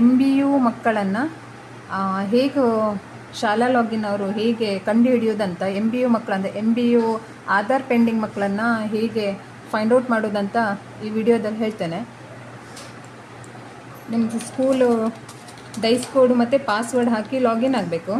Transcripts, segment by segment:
MBU ಮಕ್ಕಳನ್ನು ಹೇಗೆ ಶಾಲಾ ಲಾಗಿನ್ ಅವರು ಹೇಗೆ ಕಂಡುಹಿಡಿಯೋದಂತ, MBU ಮಕ್ಕಳಂದರೆ MBU ಆಧಾರ್ ಪೆಂಡಿಂಗ್ ಮಕ್ಕಳನ್ನು ಹೇಗೆ ಫೈಂಡ್ ಔಟ್ ಮಾಡೋದಂತ ಈ ವಿಡಿಯೋದಲ್ಲಿ ಹೇಳ್ತೇನೆ. ನಿಮ್ಮದು ಸ್ಕೂಲು ಡೈಸ್ ಕೋಡು ಮತ್ತು ಪಾಸ್ವರ್ಡ್ ಹಾಕಿ ಲಾಗಿನ್ ಆಗಬೇಕು.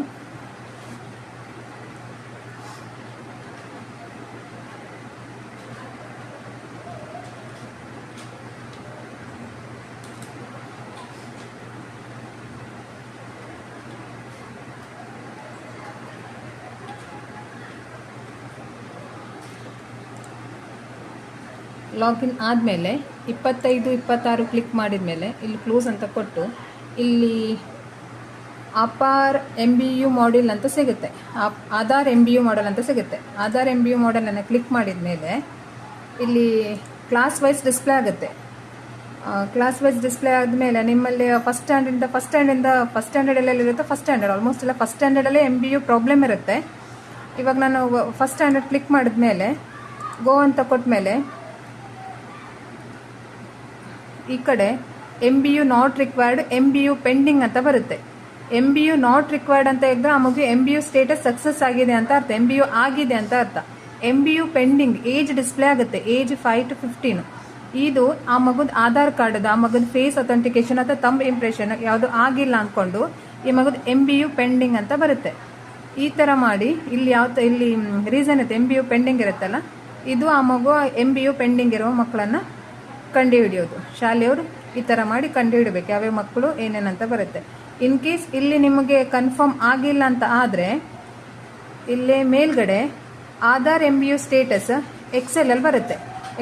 ಲಾಗಿನ್ ಆದಮೇಲೆ 25, 26 ಕ್ಲಿಕ್ ಮಾಡಿದ ಮೇಲೆ ಇಲ್ಲಿ ಕ್ಲೋಸ್ ಅಂತ ಕೊಟ್ಟು ಇಲ್ಲಿ ಅಪಾರ್ MBU ಮಾಡೆಲ್ ಅಂತ ಸಿಗುತ್ತೆ, ಆಧಾರ್ MBU ಮಾಡೆಲ್ ಅಂತ ಸಿಗುತ್ತೆ. ಆಧಾರ್ MBU ಮಾಡೆಲನ್ನು ಕ್ಲಿಕ್ ಮಾಡಿದ ಮೇಲೆ ಇಲ್ಲಿ ಕ್ಲಾಸ್ ವೈಸ್ ಡಿಸ್ಪ್ಲೇ ಆಗುತ್ತೆ. ಕ್ಲಾಸ್ ವೈಸ್ ಡಿಸ್ಪ್ಲೇ ಆದಮೇಲೆ ನಿಮ್ಮಲ್ಲಿ ಫಸ್ಟ್ ಸ್ಟ್ಯಾಂಡರ್ಡ್ ಎಲ್ಲೆಲ್ಲಿರುತ್ತೆ, ಫಸ್ಟ್ ಸ್ಟ್ಯಾಂಡರ್ಡ್ ಆಲ್ಮೋಸ್ಟ್ ಎಲ್ಲ ಫಸ್ಟ್ ಸ್ಟ್ಯಾಂಡರ್ಡಲ್ಲೇ MBU ಪ್ರಾಬ್ಲಮ್ ಇರುತ್ತೆ. ಇವಾಗ ನಾನು ಫಸ್ಟ್ ಸ್ಟ್ಯಾಂಡರ್ಡ್ ಕ್ಲಿಕ್ ಮಾಡಿದ ಮೇಲೆ ಗೋ ಅಂತ ಕೊಟ್ಟ ಮೇಲೆ ಈ ಕಡೆ MBU not required, MBU pending ಅಂತ ಬರುತ್ತೆ. MBU ನಾಟ್ ರಿಕ್ವೈರ್ಡ್ ಅಂತ ಇದ್ದರೆ ಆ ಮಗು MBU ಸ್ಟೇಟಸ್ ಸಕ್ಸಸ್ ಆಗಿದೆ ಅಂತ ಅರ್ಥ, MBU ಆಗಿದೆ ಅಂತ ಅರ್ಥ. MBU ಪೆಂಡಿಂಗ್ ಏಜ್ ಡಿಸ್ಪ್ಲೇ ಆಗುತ್ತೆ, ಏಜ್ 5 to 15. ಇದು ಆ ಮಗುದ ಆಧಾರ್ ಕಾರ್ಡ್, ಆ ಮಗುದ ಫೇಸ್ ಅಥೆಂಟಿಕೇಶನ್ ಅಥವಾ ತಂಬ್ ಇಂಪ್ರೆಷನ್ ಯಾವುದು ಆಗಿಲ್ಲ ಅಂದ್ಕೊಂಡು ಈ ಮಗುದ MBU ಪೆಂಡಿಂಗ್ ಅಂತ ಬರುತ್ತೆ. ಈ ಥರ ಮಾಡಿ ಇಲ್ಲಿ ಇಲ್ಲಿ ರೀಸನ್ ಇರುತ್ತೆ MBU ಪೆಂಡಿಂಗ್ ಇರುತ್ತಲ್ಲ, ಇದು ಆ ಮಗು MBU ಪೆಂಡಿಂಗ್ ಇರೋ ಮಕ್ಕಳನ್ನು ಕಂಡುಹಿಡಿಯೋದು. ಶಾಲೆಯವರು ಈ ಥರ ಮಾಡಿ ಕಂಡುಹಿಡಬೇಕು ಯಾವ್ಯಾವ ಮಕ್ಕಳು ಏನೇನಂತ ಬರುತ್ತೆ. ಇನ್ ಕೇಸ್ ಇಲ್ಲಿ ನಿಮಗೆ ಕನ್ಫರ್ಮ್ ಆಗಿಲ್ಲ ಅಂತ ಆದರೆ ಇಲ್ಲೇ ಮೇಲ್ಗಡೆ ಆಧಾರ್ MBU ಸ್ಟೇಟಸ್ XLL ಬರುತ್ತೆ.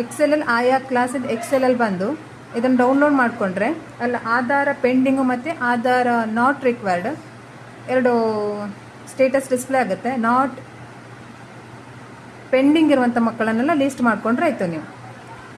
XLL ಆಯಾ ಕ್ಲಾಸಿದ XLL ಬಂದು ಇದನ್ನು ಡೌನ್ಲೋಡ್ ಮಾಡಿಕೊಂಡ್ರೆ ಅಲ್ಲಿ ಆಧಾರ ಪೆಂಡಿಂಗು ಮತ್ತು ಆಧಾರ ನಾಟ್ ರಿಕ್ವೈರ್ಡ್ ಎರಡು ಸ್ಟೇಟಸ್ ಡಿಸ್ಪ್ಲೇ ಆಗುತ್ತೆ. ನಾಟ್ ಪೆಂಡಿಂಗ್ ಇರುವಂಥ ಮಕ್ಕಳನ್ನೆಲ್ಲ ಲಿಸ್ಟ್ ಮಾಡಿಕೊಂಡ್ರೆ ಆಯಿತು ನೀವು.